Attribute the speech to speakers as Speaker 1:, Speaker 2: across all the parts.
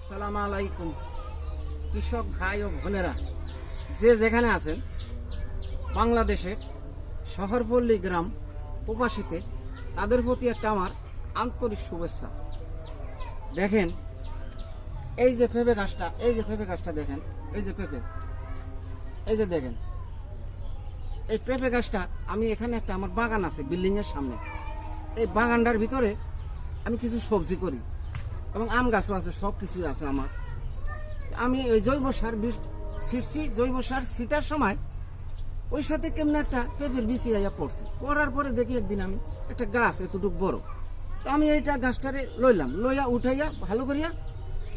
Speaker 1: আসসালামু আলাইকুম কৃষক ভাই ও বোনেরা, যে যেখানে আছেন, বাংলাদেশের শহরপল্লী গ্রাম প্রবাসীতে, তাদের প্রতি একটা আমার আন্তরিক শুভেচ্ছা। দেখেন এই যে পেঁপে গাছটা, দেখেন, এই যে পেঁপে, এই যে দেখেন এই পেঁপে গাছটা, আমি এখানে একটা আমার বাগান আছে বিল্ডিং এর সামনে। এই বাগানটার ভিতরে আমি কিছু সবজি করি এবং আম গাছও আছে, সব কিছুই আছে আমার। আমি ওই জৈব সার ছিটছি, জৈব সার ছিটার সময় ওই সাথে কেমন একটা পেঁপের বিচি আইয়া পড়ছে। পড়ার পরে দেখি একদিন আমি একটা গাছ এতটুকু বড়, তো আমি এইটা গাছটারে লইলাম, লইয়া উঠাইয়া ভালো করিয়া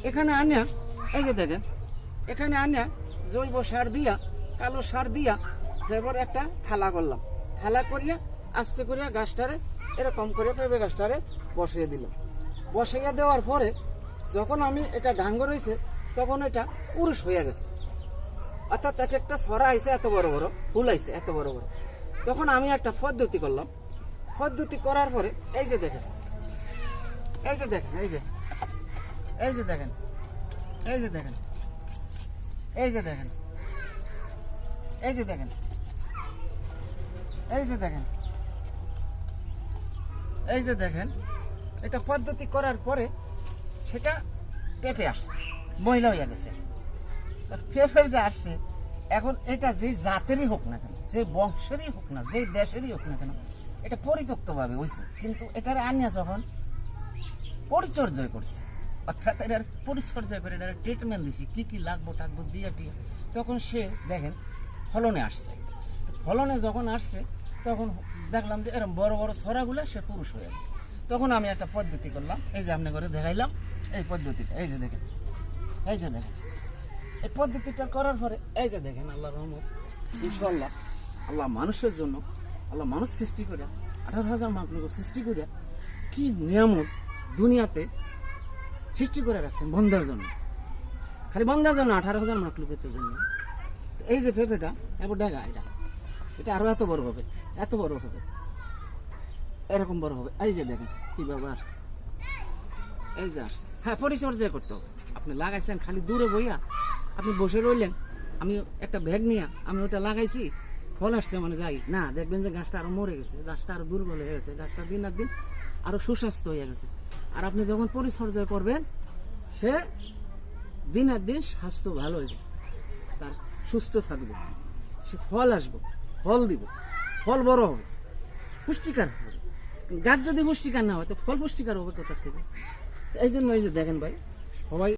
Speaker 1: এখানে আনিয়া, এই যে দেখেন, এখানে আনিয়া জৈব সার দিয়া, কালো সার দিয়া এরপর একটা থালা করলাম। থালা করিয়া আস্তে করিয়া গাছটারে এরকম করে পেঁপে গাছটারে বসিয়ে দিলাম। বসাইয়া দেওয়ার পরে যখন আমি এটা ডাঙ্গ রয়েছে, তখন এটা পুরুষ হয়ে গেছে, অর্থাৎ এক একটা ছড়া আইছে এত বড় বড়, ফুল আইছে এত বড় বড়। তখন আমি একটা পদ্ধতি করলাম। পদ্ধতি করার পরে এই যে দেখেন, এই যে দেখেন, এই যে এই যে দেখেন, এই যে দেখেন, এই যে দেখেন, এই যে দেখেন, এই যে দেখেন, এই যে দেখেন, এটা পদ্ধতি করার পরে সেটা পেঁপে আসছে, ময়লা হয়ে গেছে। পেঁপে যে আসছে, এখন এটা যে জাতেরই হোক না কেন, যে বংশেরই হোক না, যে দেশেরই হোক না কেন, এটা পরিত্যক্তভাবে হয়েছে। কিন্তু এটার আনিয়া যখন পরিচর্যা করছে, অর্থাৎ এটার পরিচর্যা করে এটার ট্রিটমেন্ট দিছি, কি কি লাগবো টাকবো দিয়ে টিয়ে, তখন সে দেখেন ফলনে আসছে। ফলনে যখন আসছে, তখন দেখলাম যে এরকম বড় বড় ছড়াগুলো সে পুরুষ হয়ে গেছে। তখন আমি একটা পদ্ধতি করলাম, এই যে আপনি করে দেখাইলাম এই পদ্ধতিটা, এই যে দেখেন, এই যে দেখেন, এই পদ্ধতিটা করার পরে এই যে দেখেন, আল্লাহ রহমত, ইনশাআল্লাহ আল্লাহ মানুষের জন্য, আল্লাহ মানুষ সৃষ্টি করে 18,000 মাকলুক সৃষ্টি করে কি নিয়ামত দুনিয়াতে সৃষ্টি করে রাখছেন বন্ধার জন্য, খালি বন্ধার জন্য 18,000 মাকলুকের জন্য। এই যে পেঁপেটা এবার দেখা, এটা আরো এত বড় হবে, এত বড় হবে, এরকম বড় হবে। এই যে দেখেন কিভাবে আসছে, এই যে আসছে। হ্যাঁ, পরিচর্যা করতে হবে। আপনি লাগাইছেন খালি দূরে বইয়া আপনি বসে রইলেন, আমি একটা ব্যাগ নিয়ে আমি ওটা লাগাইছি, ফল আসছে মানে যাই না, দেখবেন যে গাছটা আরো মরে গেছে, গাছটা আরো দুর্বল হয়ে গেছে, গাছটা দিন আর দিন আরো সুস্বাস্থ্য হয়ে গেছে। আর আপনি যখন পরিচর্যা করবেন, সে দিন আর দিন স্বাস্থ্য ভালো হয়ে যাবে, তার সুস্থ থাকবে, সে ফল আসবে, ফল দিব, ফল বড় হবে, পুষ্টিকর হবে। গাছ যদি পুষ্টিকর না হয়, তো ফল পুষ্টিকর হবে কোথা থেকে? এই জন্য এই যে দেখেন ভাই, সবাই